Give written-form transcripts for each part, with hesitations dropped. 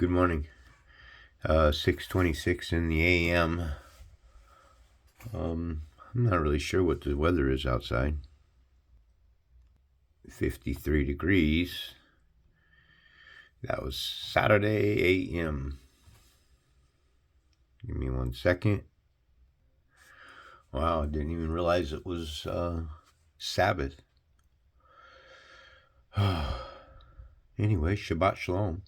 Good morning. 6:26 in the a.m. I'm not really sure what the weather is outside. 53 degrees. That was Saturday a.m. Give me 1 second. Wow, I didn't even realize it was Sabbath. Anyway, Shabbat Shalom.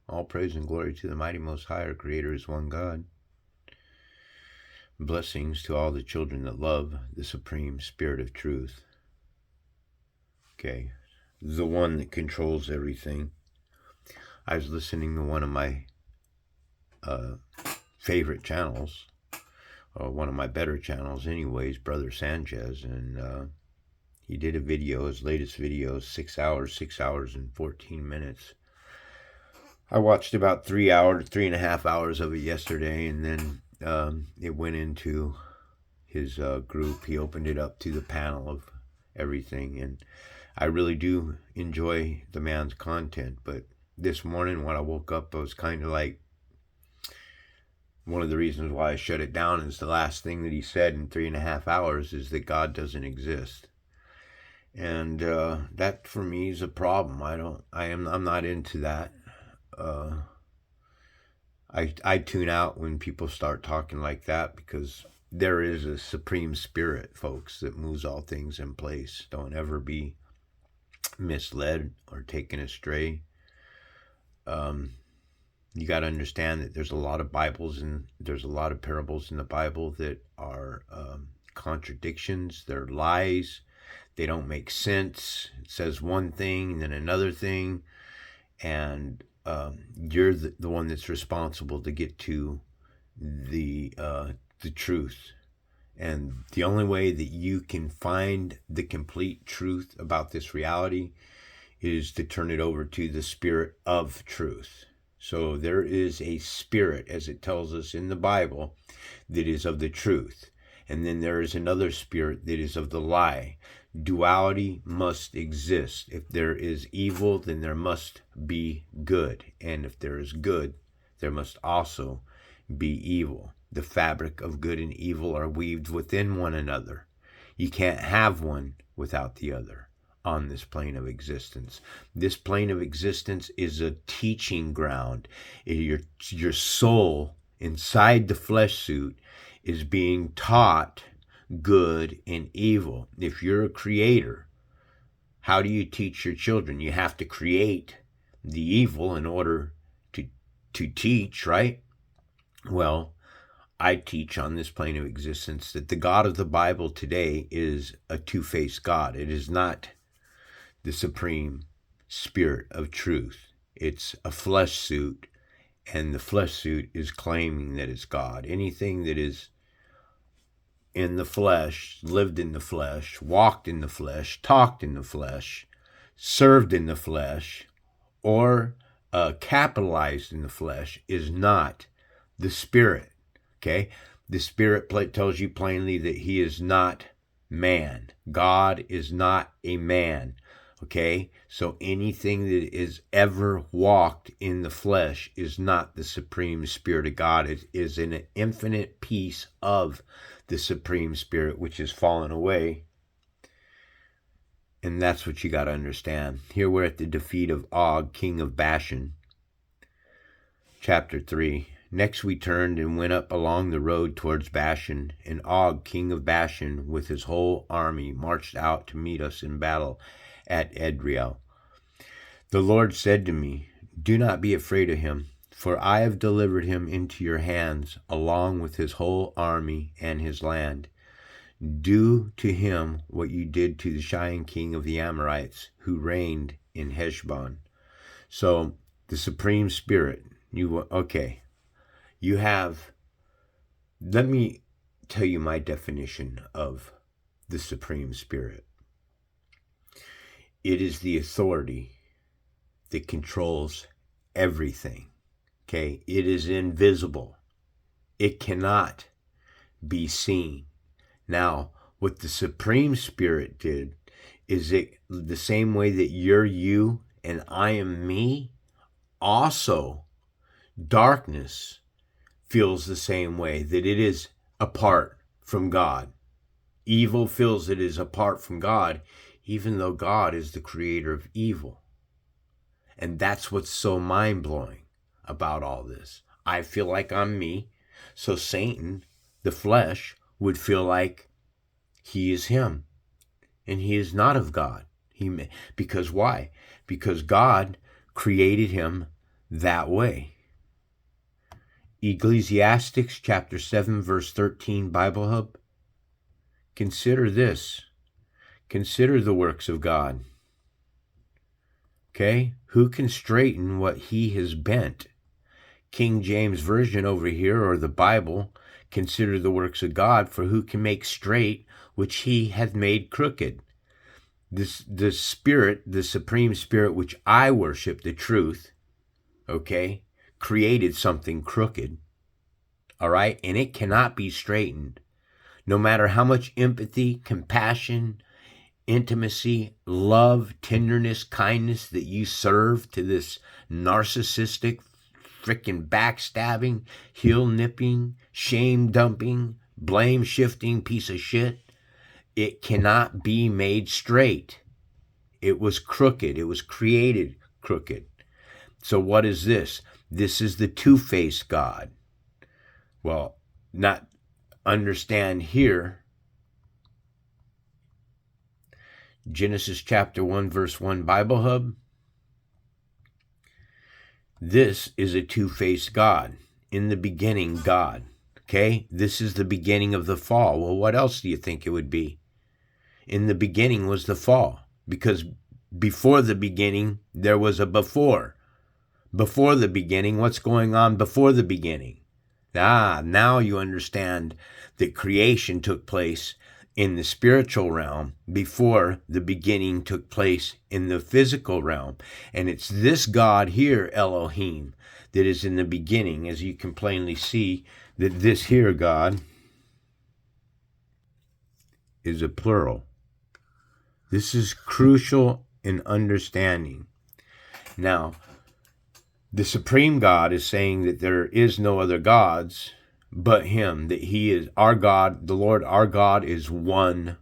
All praise and glory to the mighty Most High. Our Creator is one God. Blessings to all the children that love the Supreme Spirit of Truth. Okay, the one that controls everything. I was listening to one of my favorite channels, or one of my better channels anyways, Brother Sanchez, and he did a video, his latest video, 6 hours and 14 minutes. I watched about 3.5 hours of it yesterday, and then it went into his group. He opened it up to the panel of everything, and I really do enjoy the man's content. But this morning when I woke up, I was kind of like, one of the reasons why I shut it down is the last thing that he said in 3.5 hours is that God doesn't exist. And that for me is a problem. I'm not into that. I tune out when people start talking like that, because there is a supreme spirit, folks, that moves all things in place. Don't ever be misled or taken astray. You got to understand that there's a lot of Bibles and there's a lot of parables in the Bible that are contradictions. They're lies. They don't make sense. It says one thing and then another thing, and you're the one that's responsible to get to the truth. And the only way that you can find the complete truth about this reality is to turn it over to the Spirit of truth. So there is a spirit, as it tells us in the Bible, that is of the truth. And then there is another spirit that is of the lie. Duality must exist. If there is evil, then there must be good. And if there is good, there must also be evil. The fabric of good and evil are weaved within one another. You can't have one without the other on this plane of existence. This plane of existence is a teaching ground. Your soul inside the flesh suit is being taught good and evil. If you're a creator, how do you teach your children? You have to create the evil in order to teach, right? Well, I teach on this plane of existence that the God of the Bible today is a two-faced God. It is not the supreme spirit of truth. It's a flesh suit, and the flesh suit is claiming that it's God. Anything that is in the flesh, lived in the flesh, walked in the flesh, talked in the flesh, served in the flesh, or capitalized in the flesh is not the Spirit. Okay? The Spirit tells you plainly that he is not man. God is not a man. Okay? So anything that is ever walked in the flesh is not the Supreme Spirit of God. It is an infinite piece of the Supreme Spirit, which has fallen away. And that's what you got to understand. Here we're at the defeat of Og, king of Bashan. Chapter 3. Next we turned and went up along the road towards Bashan, and Og, king of Bashan, with his whole army, marched out to meet us in battle at Edrei. The Lord said to me, "Do not be afraid of him, for I have delivered him into your hands, along with his whole army and his land. Do to him what you did to the Sihon king of the Amorites, who reigned in Heshbon." So the Supreme Spirit, you have, let me tell you my definition of the Supreme Spirit. It is the authority that controls everything. Okay? It is invisible. It cannot be seen. Now, what the Supreme Spirit did is it the same way that you're you and I am me, also Darkness feels the same way, that it is apart from God. Evil feels it is apart from God, even though God is the creator of evil. And that's what's so mind-blowing about all this. I feel like I'm me, so Satan, the flesh, would feel like he is him, and he is not of God. Because why? Because God created him that way. Ecclesiastes chapter 7, verse 13, Bible Hub. Consider this. Consider the works of God. Okay? Who can straighten what he has bent? King James Version over here, or the Bible, consider the works of God, for who can make straight which he hath made crooked? The Spirit, the Supreme Spirit, which I worship, the truth, okay, created something crooked, all right? And it cannot be straightened. No matter how much empathy, compassion, intimacy, love, tenderness, kindness that you serve to this narcissistic, freaking backstabbing, heel nipping, shame dumping, blame shifting piece of shit, it cannot be made straight. It was crooked. It was created crooked. So what is this? This is the two-faced God. Well, not understand here. Genesis chapter 1, verse 1, Bible Hub. This is a two-faced God. In the beginning, God. Okay? This is the beginning of the fall. Well, what else do you think it would be? In the beginning was the fall. Because before the beginning, there was a before. Before the beginning, what's going on before the beginning? Now you understand that creation took place in the spiritual realm before the beginning took place in the physical realm. And it's this God here, Elohim, that is in the beginning, as you can plainly see, that this here God is a plural. This is crucial in understanding. Now, the Supreme God is saying that there is no other gods but him, that he is our God, the Lord our God is one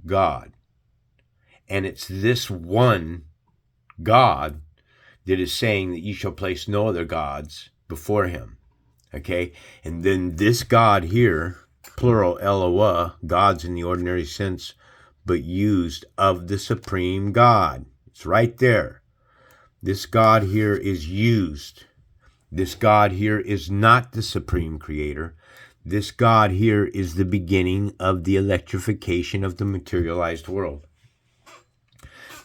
God. And it's this one God that is saying that you shall place no other gods before him. Okay? And then this God here, plural Eloah, gods in the ordinary sense, but used of the Supreme God. It's right there. This God here is used. This God here is not the Supreme Creator. This God here is the beginning of the electrification of the materialized world.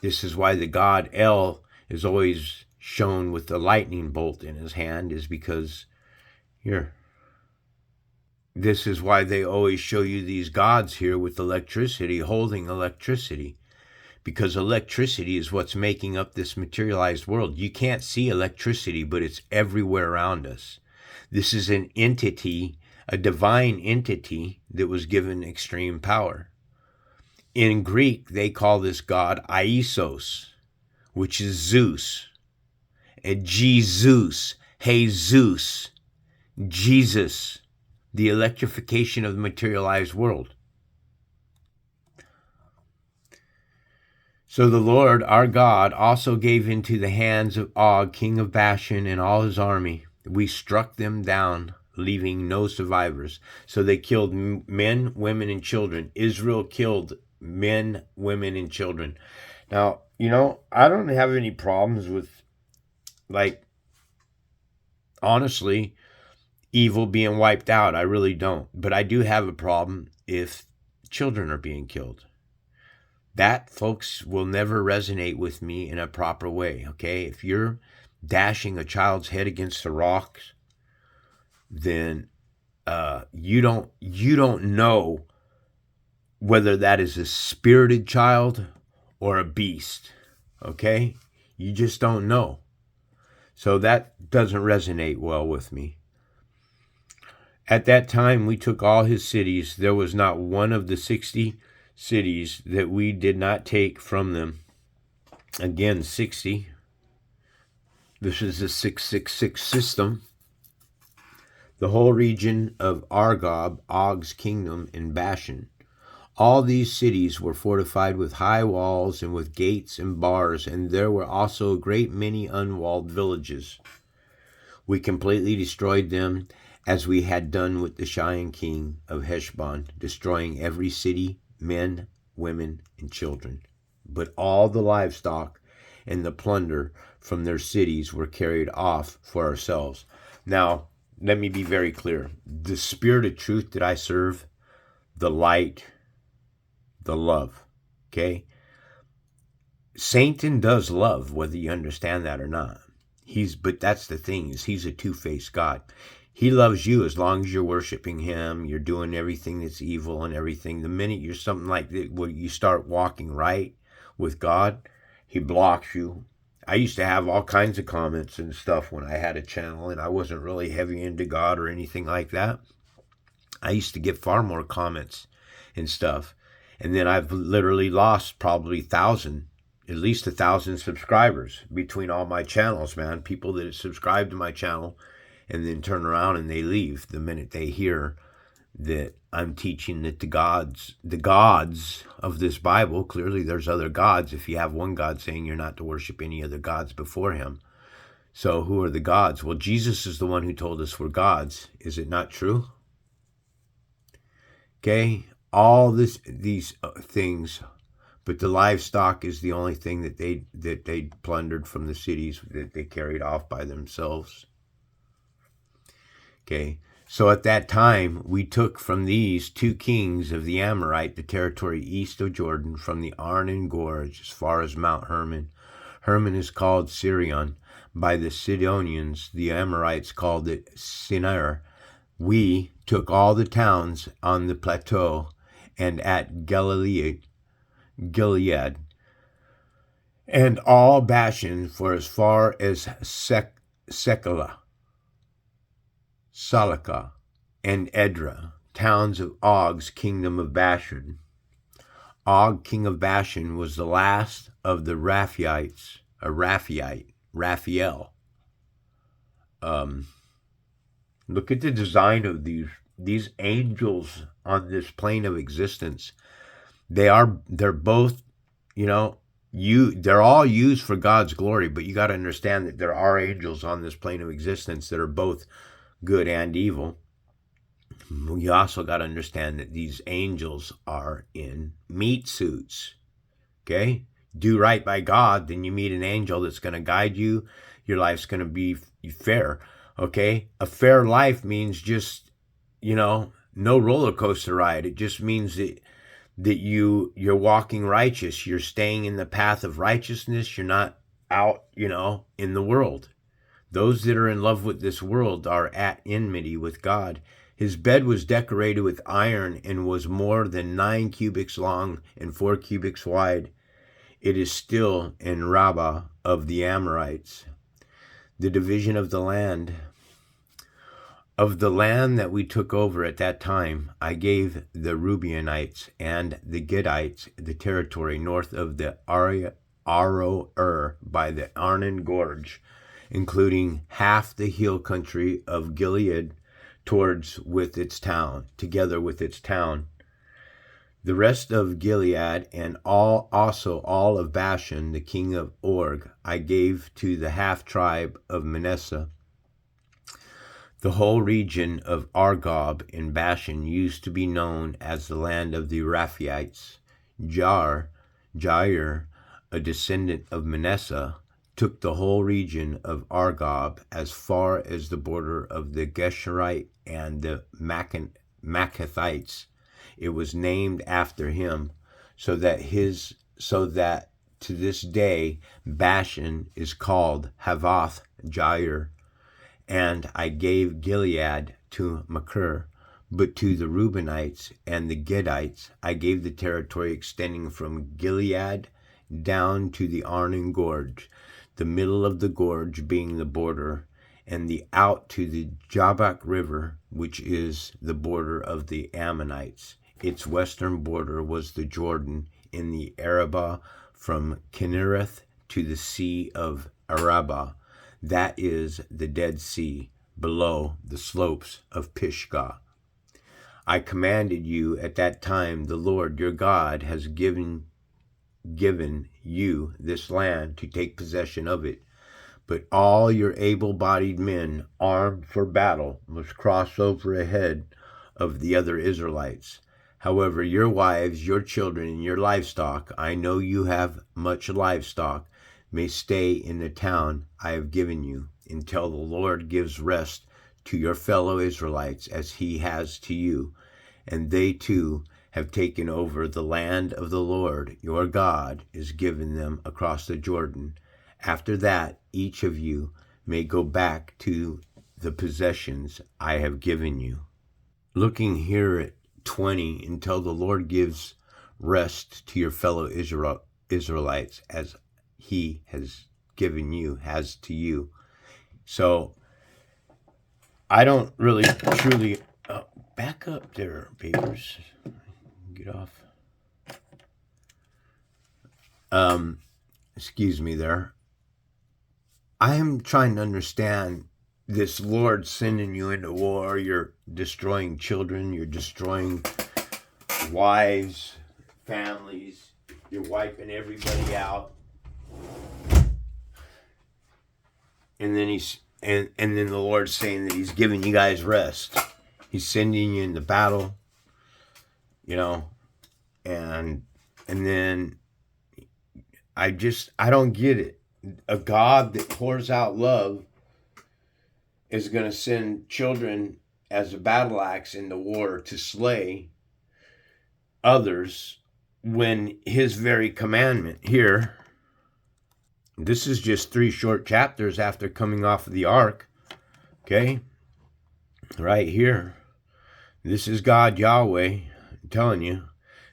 This is why the God El is always shown with the lightning bolt in his hand, is because here. This is why they always show you these gods here with electricity, holding electricity. Because electricity is what's making up this materialized world. You can't see electricity, but it's everywhere around us. This is an entity, a divine entity that was given extreme power. In Greek, they call this god Isos, which is Zeus. And Jesus, Jesus, Jesus, the electrification of the materialized world. So the Lord, our God, also gave into the hands of Og, king of Bashan, and all his army. We struck them down, leaving no survivors. So they killed men, women, and children. Israel killed men, women, and children. Now, I don't have any problems with, honestly, evil being wiped out. I really don't. But I do have a problem if children are being killed. That, folks, will never resonate with me in a proper way, okay? If you're dashing a child's head against the rocks, then you don't know whether that is a spirited child or a beast, okay? You just don't know. So that doesn't resonate well with me. At that time, we took all his cities. There was not one of the 60 cities that we did not take from them. Again, 60. This is the 666 system. The whole region of Argob, Og's kingdom in Bashan. All these cities were fortified with high walls and with gates and bars, and there were also a great many unwalled villages. We completely destroyed them, as we had done with the Cheyenne king of Heshbon, destroying every city, men, women, and children. But all the livestock and the plunder from their cities were carried off for ourselves. Now, let me be very clear. The spirit of truth that I serve, the light, the love, okay? Satan does love, whether you understand that or not. But that's the thing, is he's a two-faced God. He loves you as long as you're worshiping him, you're doing everything that's evil and everything. The minute you're something like that, where you start walking right with God, he blocks you. I used to have all kinds of comments and stuff when I had a channel and I wasn't really heavy into God or anything like that. I used to get far more comments and stuff. And then I've literally lost probably at least 1,000 subscribers between all my channels, man. People that subscribe to my channel and then turn around and they leave the minute they hear that I'm teaching that the gods of this Bible, clearly there's other gods. If you have one God saying you're not to worship any other gods before him. So who are the gods? Well, Jesus is the one who told us we're gods. Is it not true? Okay, all these things, but the livestock is the only thing that they plundered from the cities that they carried off by themselves. Okay, so at that time, we took from these 2 kings of the Amorite the territory east of Jordan, from the Arnon Gorge as far as Mount Hermon. Hermon is called Sirion. By the Sidonians, the Amorites called it Sinir. We took all the towns on the plateau and at Gilead, and all Bashan for as far as Sekala, Salaka, and Edra, towns of Og's kingdom of Bashan. Og, king of Bashan, was the last of the Raphiites, Raphael. Look at the design of these angels on this plane of existence. They're both, they're all used for God's glory, but you got to understand that there are angels on this plane of existence that are both good and evil. You also got to understand that these angels are in meat suits. Okay? Do right by God, then you meet an angel that's going to guide you. Your life's going to be fair. Okay? A fair life means just, no roller coaster ride. It just means that you're walking righteous. You're staying in the path of righteousness. You're not out, in the world. Those that are in love with this world are at enmity with God. His bed was decorated with iron and was more than 9 cubits long and 4 cubits wide. It is still in Rabbah of the Amorites. The division of the land. Of the land that we took over at that time, I gave the Reubenites and the Gadites the territory north of the Aroer by the Arnon Gorge, including half the hill country of Gilead together with its town. The rest of Gilead and also all of Bashan, the king of Og, I gave to the half tribe of Manasseh. The whole region of Argob in Bashan used to be known as the land of the Raphiites. Jair, a descendant of Manasseh, took the whole region of Argob as far as the border of the Gesherite and the Maccathites. It was named after him, so that to this day Bashan is called Havoth Jair. And I gave Gilead to Machir, but to the Reubenites and the Gadites I gave the territory extending from Gilead down to the Arnon Gorge, the middle of the gorge being the border, and the out to the Jabbok River, which is the border of the Ammonites. Its western border was the Jordan in the Arabah from Kinnereth to the Sea of Arabah. That is the Dead Sea below the slopes of Pisgah. I commanded you at that time, the Lord your God has given you this land to take possession of it. But all your able-bodied men armed for battle must cross over ahead of the other Israelites. However, your wives, your children, and your livestock, I know you have much livestock, may stay in the town I have given you until the Lord gives rest to your fellow Israelites as he has to you. And they too have taken over the land of the Lord your God is given them across the Jordan. After that, each of you may go back to the possessions I have given you. Looking here at 20, until the Lord gives rest to your fellow Israelites as he has given you, has to you. So I don't really truly... back up there, papers. Get off. Excuse me there. I am trying to understand this Lord sending you into war. You're destroying children. You're destroying wives, families. You're wiping everybody out. And then and then the Lord's saying that he's giving you guys rest. He's sending you into battle, you know, and then I don't get it. A God that pours out love is going to send children as a battle axe in the war to slay others when his very commandment here, this is just 3 short chapters after coming off of the ark, okay, right here. This is God Yahweh, I'm telling you.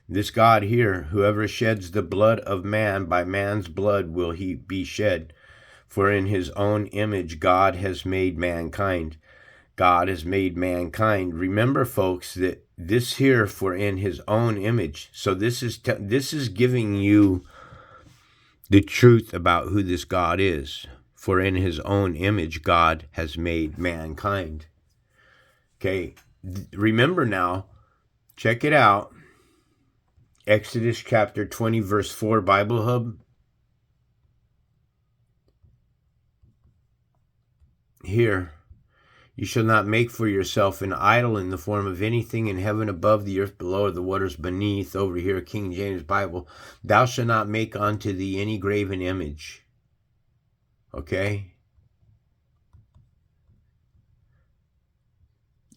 This God here, whoever sheds the blood of man, by man's blood will he be shed. For in his own image God has made mankind. God has made mankind. Remember, folks, that this here, for in his own image. So this is giving you the truth about who this God is. For in his own image God has made mankind. Okay, remember now, check it out. Exodus chapter 20, verse 4, Bible Hub. Here, you shall not make for yourself an idol in the form of anything in heaven above, the earth below, or the waters beneath. Over here, King James Bible. Thou shalt not make unto thee any graven image. Okay?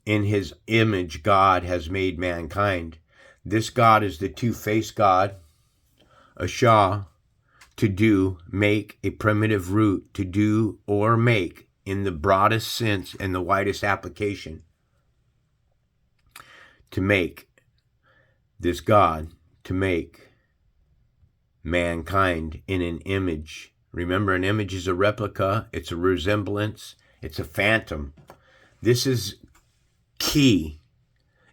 In his image, God has made mankind. This God is the two-faced God, a Shah, to do, make, a primitive root, to do or make, in the broadest sense and the widest application. To make, this God, to make mankind in an image. Remember, an image is a replica, it's a resemblance, it's a phantom. This is key.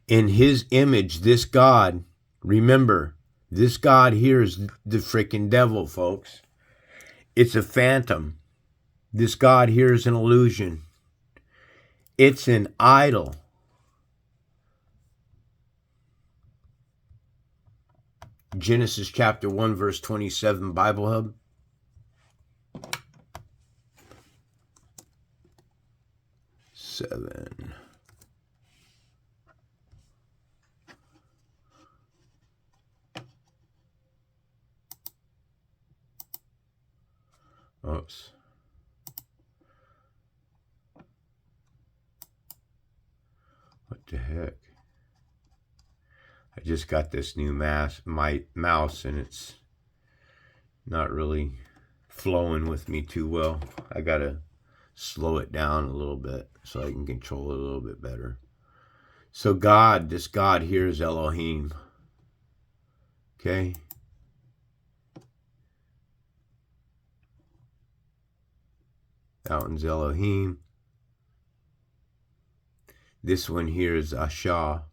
In his image, this God, remember, this God here is the freaking devil, folks. It's a phantom. This God here is an illusion. It's an idol. Genesis chapter 1, verse 27, Bible Hub. Seven. Oops. What the heck? I just got this new mouse and it's not really flowing with me too well. I gotta slow it down a little bit so I can control it a little bit better. So God, this God here is Elohim. Okay? That one's Elohim. This one here is Ashah.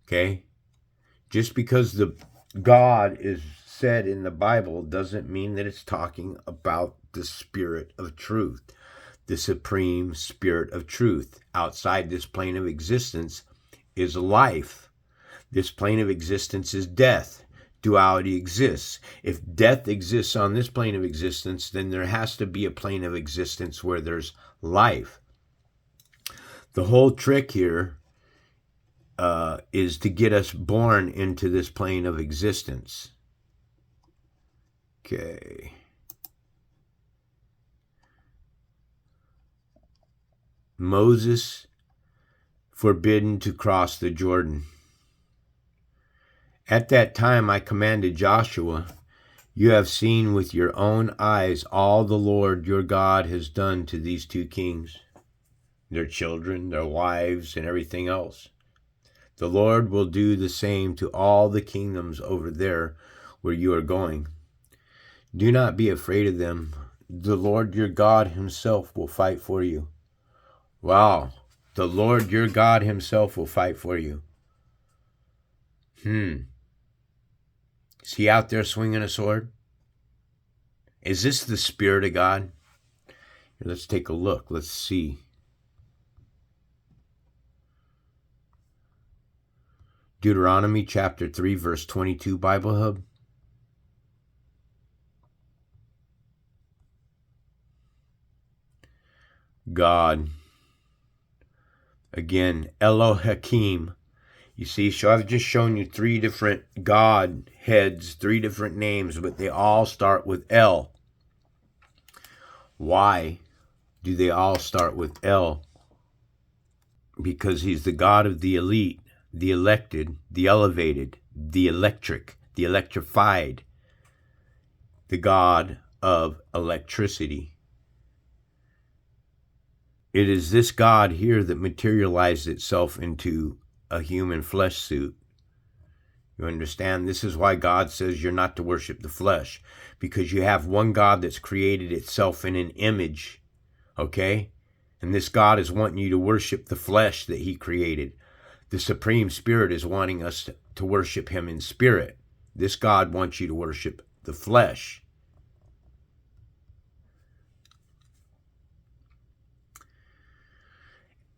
Okay? Just because the God is said in the Bible doesn't mean that it's talking about the Spirit of truth, the supreme Spirit of truth. Outside this plane of existence is life. This plane of existence is death. Duality exists. If death exists on this plane of existence, then there has to be a plane of existence where there's life. The whole trick here is to get us born into this plane of existence. Okay. Moses forbidden to cross the Jordan. At that time I commanded Joshua, you have seen with your own eyes all the Lord your God has done to these two kings, their children, their wives, and everything else. The Lord will do the same to all the kingdoms over there where you are going. Do not be afraid of them. The Lord your God himself will fight for you. Wow. The Lord your God himself will fight for you. Is he out there swinging a sword? Is this the Spirit of God? Here, let's take a look. Let's see. Deuteronomy chapter 3, verse 22, Bible Hub. God. Again, ELOHIM. You see, so I've just shown you three different God heads, three different names, but they all start with L. Why do they all start with L? Because he's the God of the elite, the elected, the elevated, the electric, the electrified, the God of electricity. It is this God here that materialized itself into a human flesh suit. You understand? This is why God says you're not to worship the flesh, because you have one God that's created itself in an image, okay? And this God is wanting you to worship the flesh that he created. The Supreme Spirit is wanting us to worship him in spirit. This God wants you to worship the flesh.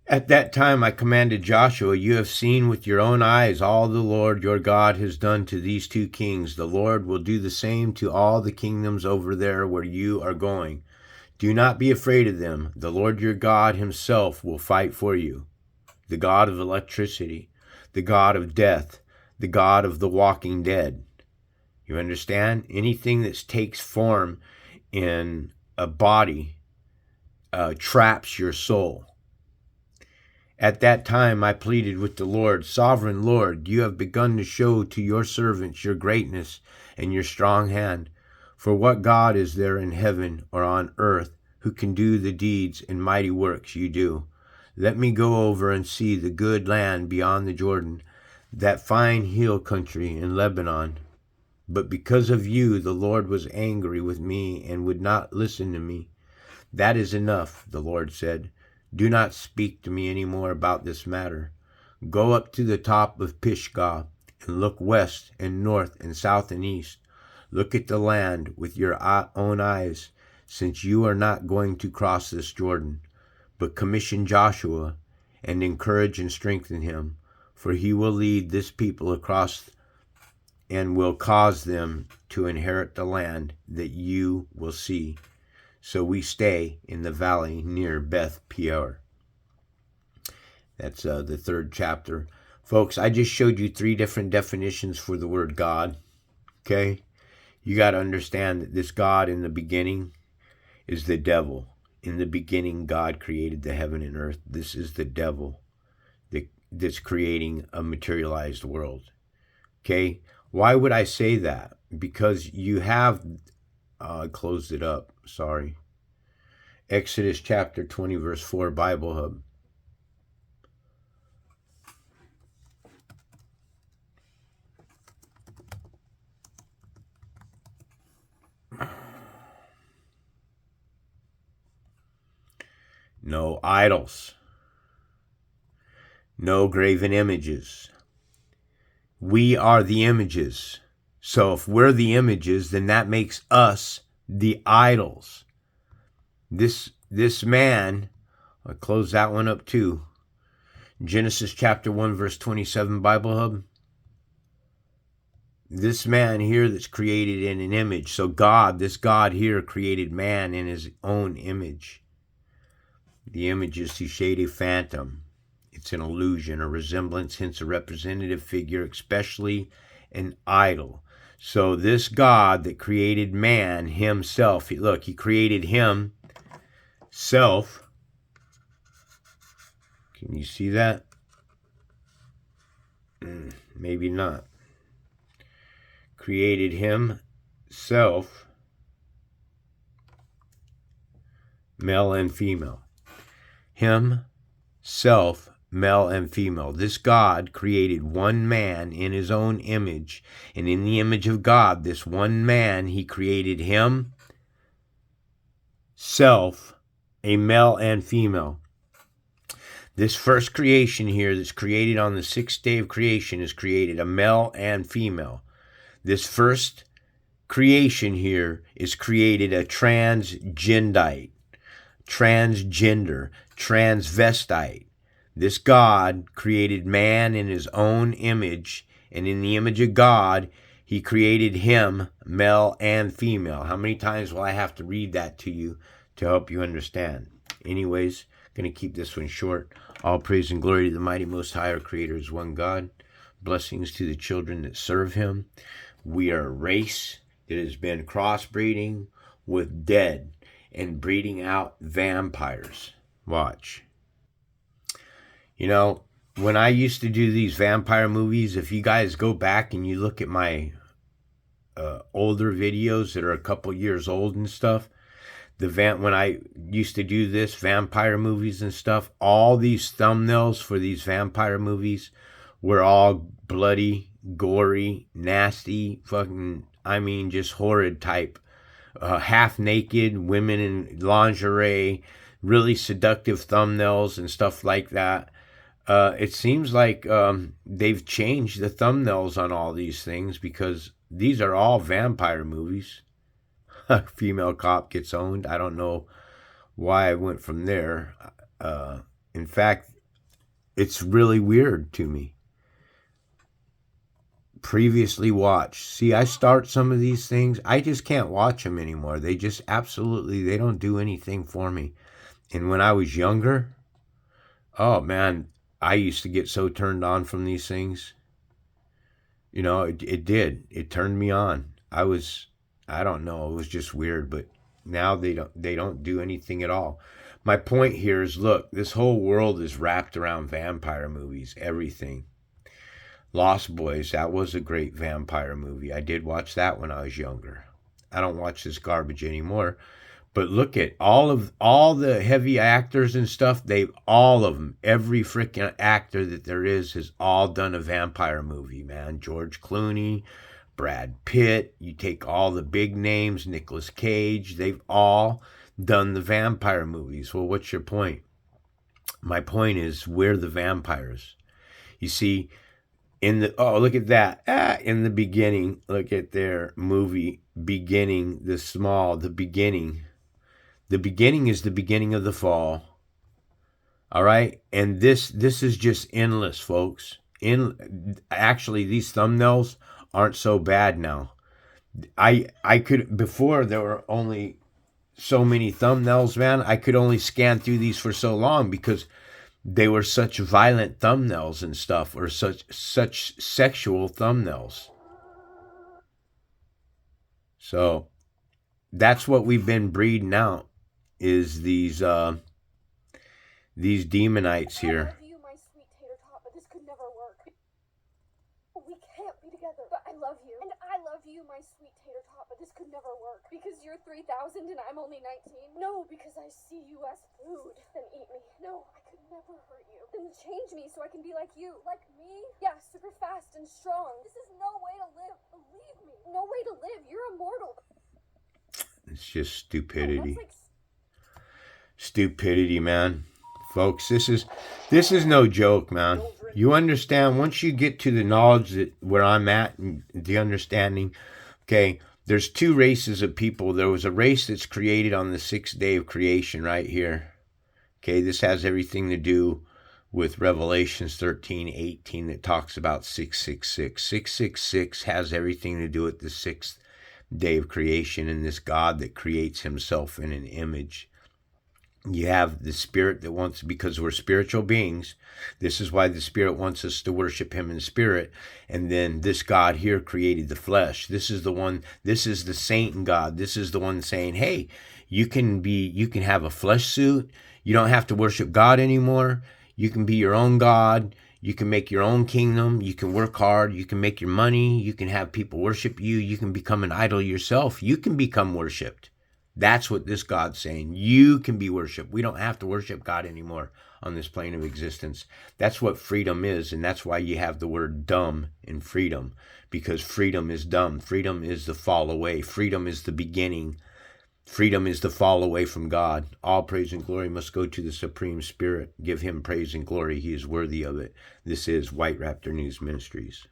At that time I commanded Joshua, you have seen with your own eyes all the Lord your God has done to these two kings. The Lord will do the same to all the kingdoms over there where you are going. Do not be afraid of them. The Lord your God himself will fight for you. The God of electricity, the God of death, the God of the walking dead. You understand? Anything that takes form in a body traps your soul. At that time I pleaded with the Lord, Sovereign Lord, you have begun to show to your servants your greatness and your strong hand. For what God is there in heaven or on earth who can do the deeds and mighty works you do? Let me go over and see the good land beyond the Jordan, that fine hill country in Lebanon. But because of you, the Lord was angry with me and would not listen to me. That is enough, the Lord said. Do not speak to me any more about this matter. Go up to the top of Pisgah and look west and north and south and east. Look at the land with your own eyes, since you are not going to cross this Jordan. But commission Joshua and encourage and strengthen him, for he will lead this people across and will cause them to inherit the land that you will see. So we stay in the valley near Beth Peor. That's the 3rd chapter. Folks, I just showed you 3 different definitions for the word God. Okay? You got to understand that this God in the beginning is the devil. In the beginning, God created the heaven and earth. This is the devil that's creating a materialized world. Okay? Why would I say that? Because you have... I closed it up. Sorry. Exodus chapter 20, verse 4, Bible Hub. No idols. No graven images. We are the images. So if we're the images, then that makes us the idols. This man, I'll close that one up too. Genesis chapter 1 verse 27 Bible Hub. This man here that's created in an image. So God, this God here created man in his own image. The image is SHADDAI phantom. It's an illusion, a resemblance, hence a representative figure, especially an idol. So this God that created man himself, look, he created himself. Can you see that? Maybe not. Created himself, male and female. Himself, male and female. This God created one man in his own image, and in the image of God, this one man, he created himself, a male and female. This first creation here that's created on the sixth day of creation is created a male and female. This first creation here is created a transgendite, transgender, transvestite. This God created man in his own image, and in the image of God, he created him, male and female. How many times will I have to read that to you to help you understand? Anyways, going to keep this one short. All praise and glory to the mighty Most High, our Creator is one God. Blessings to the children that serve him. We are a race that has been crossbreeding with dead and breeding out vampires. Watch. You know, when I used to do these vampire movies, if you guys go back and you look at my older videos that are a couple years old and stuff, when I used to do this, vampire movies and stuff, all these thumbnails for these vampire movies were all bloody, gory, nasty, fucking, I mean, just horrid type. Half-naked women in lingerie, really seductive thumbnails and stuff like that. It seems like they've changed the thumbnails on all these things because these are all vampire movies. Female cop gets owned. I don't know why I went from there. In fact, it's really weird to me. Previously watched. See, I start some of these things. I just can't watch them anymore. They just absolutely, they don't do anything for me. And when I was younger, oh man, I used to get so turned on from these things. You know, it did. It turned me on. I don't know, it was just weird, but now they don't do anything at all. My point here is, look, this whole world is wrapped around vampire movies, everything. Lost Boys, that was a great vampire movie. I did watch that when I was younger. I don't watch this garbage anymore. But look at all the heavy actors and stuff, all of them, every freaking actor that there is has all done a vampire movie, man. George Clooney, Brad Pitt, you take all the big names, Nicolas Cage, they've all done the vampire movies. Well, what's your point? My point is, we're the vampires. You see, look at that. In the beginning, look at their movie, beginning, the beginning. The beginning is the beginning of the fall. All right? And this is just endless, folks. Actually, these thumbnails aren't so bad now. I could, before there were only so many thumbnails, man, I could only scan through these for so long because they were such violent thumbnails and stuff, or such sexual thumbnails. So that's what we've been breeding out, is these demonites here. I love you, my sweet tater tot, but this could never work. We can't be together, but I love you. And I love you, my sweet tater tot, but this could never work. Because you're 3,000 and I'm only 19. No, because I see you as food. Then eat me. No, I could never hurt you. Then change me so I can be like you. Like me? Yeah, super fast and strong. This is no way to live. Believe me. No way to live. You're immortal. It's just stupidity. Stupidity, man. Folks, this is no joke, man. You understand, once you get to the knowledge that where I'm at and the understanding, okay, There's two races of people. There was a race that's created on the sixth day of creation right here. Okay, this has everything to do with Revelations 13:18 that talks about 666. 666 has everything to do with the sixth day of creation and this God that creates himself in an image. You have the Spirit that wants, because we're spiritual beings, this is why the Spirit wants us to worship him in spirit. And then this God here created the flesh. This is the one, this is the saint in God. This is the one saying, hey, you can have a flesh suit. You don't have to worship God anymore. You can be your own God. You can make your own kingdom. You can work hard. You can make your money. You can have people worship you. You can become an idol yourself. You can become worshiped. That's what this God's saying. You can be worshiped. We don't have to worship God anymore on this plane of existence. That's what freedom is, and that's why you have the word dumb in freedom, because freedom is dumb. Freedom is the fall away. Freedom is the beginning. Freedom is the fall away from God. All praise and glory must go to the Supreme Spirit. Give him praise and glory. He is worthy of it. This is White Raptor News Ministries.